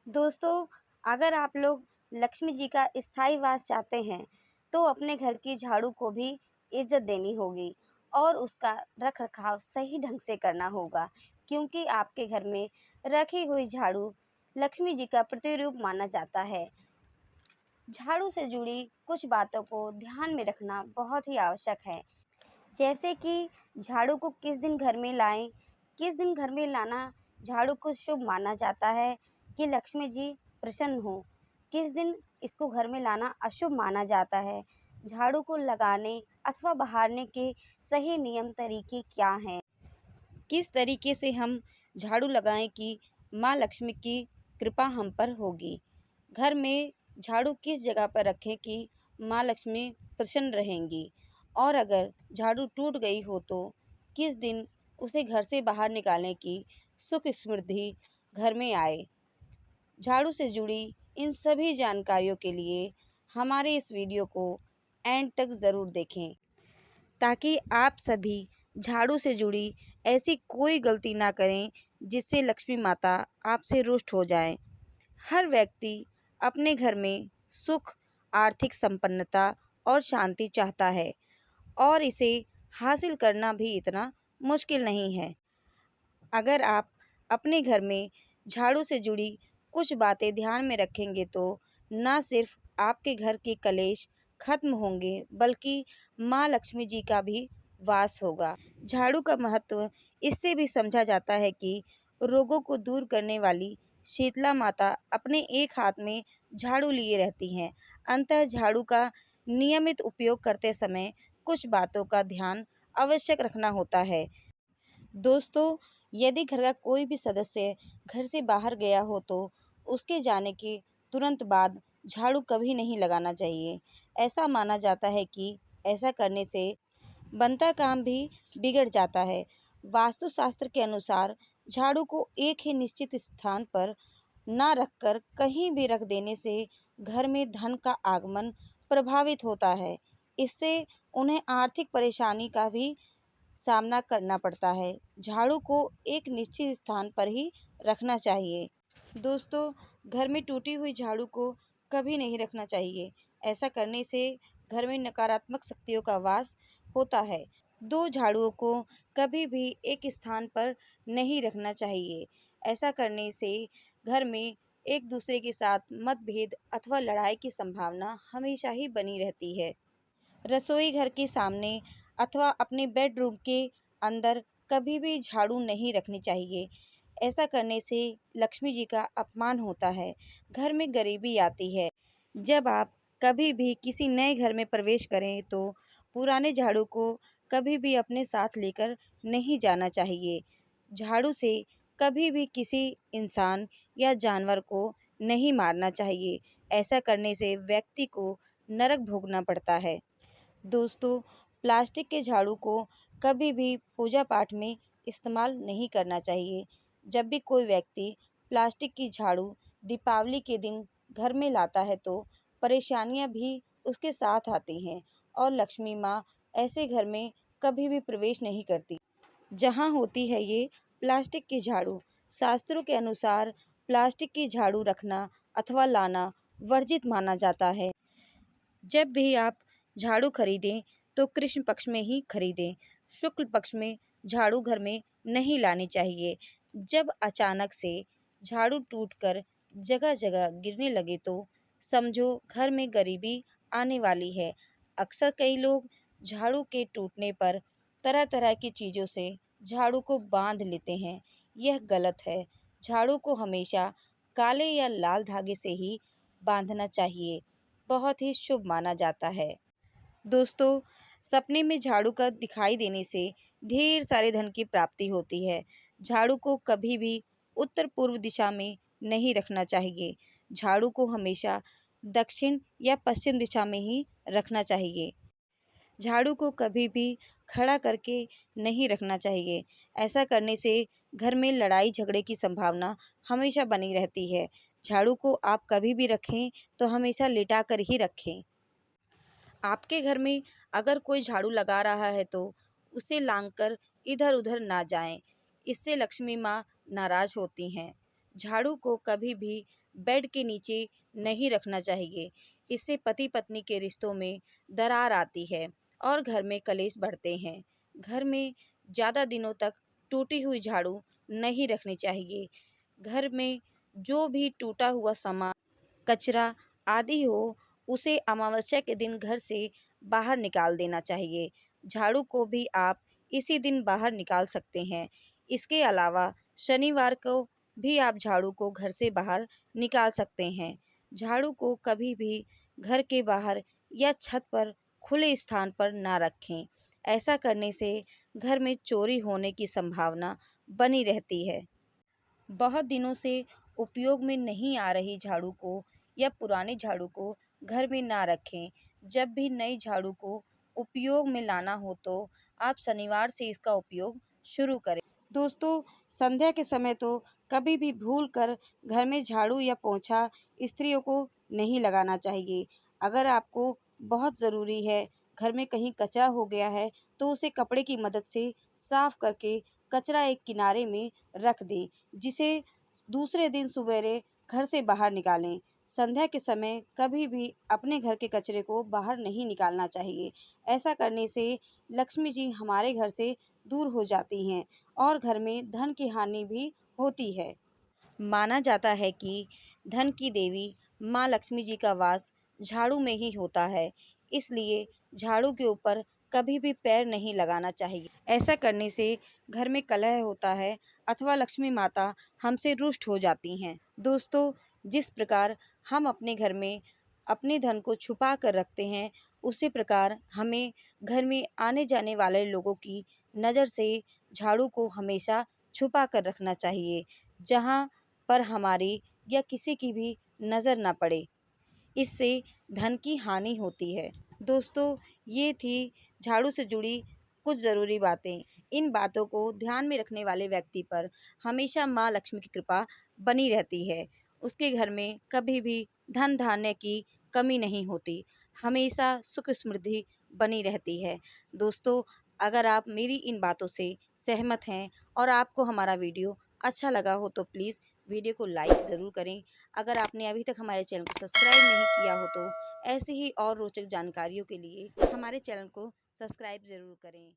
दोस्तों, अगर आप लोग लक्ष्मी जी का स्थायी वास चाहते हैं, तो अपने घर की झाड़ू को भी इज़्ज़त देनी होगी और उसका रख-रखाव सही ढंग से करना होगा, क्योंकि आपके घर में रखी हुई झाड़ू लक्ष्मी जी का प्रतिरूप माना जाता है। झाड़ू से जुड़ी कुछ बातों को ध्यान में रखना बहुत ही आवश्यक है। जैसे कि झाड़ू को किस दिन घर में लाएँ, किस दिन घर में लाना झाड़ू को शुभ माना जाता है कि लक्ष्मी जी प्रसन्न हों, किस दिन इसको घर में लाना अशुभ माना जाता है। झाड़ू को लगाने अथवा बहारने के सही नियम तरीके क्या हैं? किस तरीके से हम झाड़ू लगाएँ कि माँ लक्ष्मी की कृपा हम पर होगी। घर में झाड़ू किस जगह पर रखें कि माँ लक्ष्मी प्रसन्न रहेंगी और अगर झाड़ू टूट गई हो तो किस दिन उसे घर से बाहर निकालें कि सुख समृद्धि घर में आए। झाड़ू से जुड़ी इन सभी जानकारियों के लिए हमारे इस वीडियो को एंड तक ज़रूर देखें, ताकि आप सभी झाड़ू से जुड़ी ऐसी कोई गलती ना करें जिससे लक्ष्मी माता आपसे रुष्ट हो जाएं। हर व्यक्ति अपने घर में सुख, आर्थिक संपन्नता और शांति चाहता है और इसे हासिल करना भी इतना मुश्किल नहीं है। अगर आप अपने घर में झाड़ू से जुड़ी कुछ बातें ध्यान में रखेंगे तो ना सिर्फ आपके घर के कलेश खत्म होंगे बल्कि माँ लक्ष्मी जी का भी वास होगा। झाड़ू का महत्व इससे भी समझा जाता है कि रोगों को दूर करने वाली शीतला माता अपने एक हाथ में झाड़ू लिए रहती हैं। अतः झाड़ू का नियमित उपयोग करते समय कुछ बातों का ध्यान आवश्यक रखना होता है। दोस्तों, यदि घर का कोई भी सदस्य घर से बाहर गया हो तो उसके जाने के तुरंत बाद झाड़ू कभी नहीं लगाना चाहिए। ऐसा माना जाता है कि ऐसा करने से बनता काम भी बिगड़ जाता है। वास्तुशास्त्र के अनुसार झाड़ू को एक ही निश्चित स्थान पर ना रखकर कहीं भी रख देने से घर में धन का आगमन प्रभावित होता है। इससे उन्हें आर्थिक परेशानी का भी सामना करना पड़ता है। झाड़ू को एक निश्चित स्थान पर ही रखना चाहिए। दोस्तों, घर में टूटी हुई झाड़ू को कभी नहीं रखना चाहिए। ऐसा करने से घर में नकारात्मक शक्तियों का वास होता है। दो झाड़ुओं को कभी भी एक स्थान पर नहीं रखना चाहिए। ऐसा करने से घर में एक दूसरे के साथ मतभेद अथवा लड़ाई की संभावना हमेशा ही बनी रहती है। रसोई घर के सामने अथवा अपने बेडरूम के अंदर कभी भी झाड़ू नहीं रखनी चाहिए। ऐसा करने से लक्ष्मी जी का अपमान होता है, घर में गरीबी आती है। जब आप कभी भी किसी नए घर में प्रवेश करें तो पुराने झाड़ू को कभी भी अपने साथ लेकर नहीं जाना चाहिए। झाड़ू से कभी भी किसी इंसान या जानवर को नहीं मारना चाहिए। ऐसा करने से व्यक्ति को नरक भोगना पड़ता है। दोस्तों, प्लास्टिक के झाड़ू को कभी भी पूजा पाठ में इस्तेमाल नहीं करना चाहिए। जब भी कोई व्यक्ति प्लास्टिक की झाड़ू दीपावली के दिन घर में लाता है तो परेशानियां भी उसके साथ आती हैं और लक्ष्मी माँ ऐसे घर में कभी भी प्रवेश नहीं करती जहाँ होती है ये प्लास्टिक की झाड़ू। शास्त्रों के अनुसार प्लास्टिक की झाड़ू रखना अथवा लाना वर्जित माना जाता है। जब भी आप झाड़ू खरीदें तो कृष्ण पक्ष में ही खरीदें। शुक्ल पक्ष में झाड़ू घर में नहीं लानी चाहिए। जब अचानक से झाड़ू टूटकर जगह जगह गिरने लगे तो समझो घर में गरीबी आने वाली है। अक्सर कई लोग झाड़ू के टूटने पर तरह तरह की चीज़ों से झाड़ू को बांध लेते हैं। यह गलत है। झाड़ू को हमेशा काले या लाल धागे से ही बांधना चाहिए। बहुत ही शुभ माना जाता है। दोस्तों, सपने में झाड़ू का दिखाई देने से ढेर सारे धन की प्राप्ति होती है। झाड़ू को कभी भी उत्तर पूर्व दिशा में नहीं रखना चाहिए। झाड़ू को हमेशा दक्षिण या पश्चिम दिशा में ही रखना चाहिए। झाड़ू को कभी भी खड़ा करके नहीं रखना चाहिए। ऐसा करने से घर में लड़ाई झगड़े की संभावना हमेशा बनी रहती है। झाड़ू को आप कभी भी रखें तो हमेशा लिटा कर ही रखें। आपके घर में अगर कोई झाड़ू लगा रहा है तो उसे लांघकर इधर उधर ना जाएं। इससे लक्ष्मी माँ नाराज होती हैं। झाड़ू को कभी भी बेड के नीचे नहीं रखना चाहिए। इससे पति पत्नी के रिश्तों में दरार आती है और घर में कलेश बढ़ते हैं। घर में ज़्यादा दिनों तक टूटी हुई झाड़ू नहीं रखनी चाहिए। घर में जो भी टूटा हुआ सामान, कचरा आदि हो, उसे अमावस्या के दिन घर से बाहर निकाल देना चाहिए। झाड़ू को भी आप इसी दिन बाहर निकाल सकते हैं। इसके अलावा शनिवार को भी आप झाड़ू को घर से बाहर निकाल सकते हैं। झाड़ू को कभी भी घर के बाहर या छत पर खुले स्थान पर ना रखें। ऐसा करने से घर में चोरी होने की संभावना बनी रहती है। बहुत दिनों से उपयोग में नहीं आ रही झाड़ू को या पुराने झाड़ू को घर में ना रखें। जब भी नई झाड़ू को उपयोग में लाना हो तो आप शनिवार से इसका उपयोग शुरू करें। दोस्तों, संध्या के समय तो कभी भी भूल कर घर में झाड़ू या पोंछा स्त्रियों को नहीं लगाना चाहिए। अगर आपको बहुत ज़रूरी है, घर में कहीं कचरा हो गया है, तो उसे कपड़े की मदद से साफ करके कचरा एक किनारे में रख दें, जिसे दूसरे दिन सवेरे घर से बाहर निकालें। संध्या के समय कभी भी अपने घर के कचरे को बाहर नहीं निकालना चाहिए। ऐसा करने से लक्ष्मी जी हमारे घर से दूर हो जाती हैं और घर में धन की हानि भी होती है। माना जाता है कि धन की देवी माँ लक्ष्मी जी का वास झाड़ू में ही होता है। इसलिए झाड़ू के ऊपर कभी भी पैर नहीं लगाना चाहिए। ऐसा करने से घर में कलह होता है अथवा लक्ष्मी माता हमसे रुष्ट हो जाती हैं। दोस्तों, जिस प्रकार हम अपने घर में अपने धन को छुपा कर रखते हैं, उसी प्रकार हमें घर में आने जाने वाले लोगों की नज़र से झाड़ू को हमेशा छुपा कर रखना चाहिए, जहाँ पर हमारी या किसी की भी नज़र ना पड़े। इससे धन की हानि होती है। दोस्तों, ये थी झाड़ू से जुड़ी कुछ ज़रूरी बातें। इन बातों को ध्यान में रखने वाले व्यक्ति पर हमेशा माँ लक्ष्मी की कृपा बनी रहती है। उसके घर में कभी भी धन धान्य की कमी नहीं होती। हमेशा सुख समृद्धि बनी रहती है। दोस्तों, अगर आप मेरी इन बातों से सहमत हैं और आपको हमारा वीडियो अच्छा लगा हो तो प्लीज़ वीडियो को लाइक ज़रूर करें। अगर आपने अभी तक हमारे चैनल को सब्सक्राइब नहीं किया हो तो ऐसी ही और रोचक जानकारियों के लिए हमारे चैनल को सब्सक्राइब ज़रूर करें।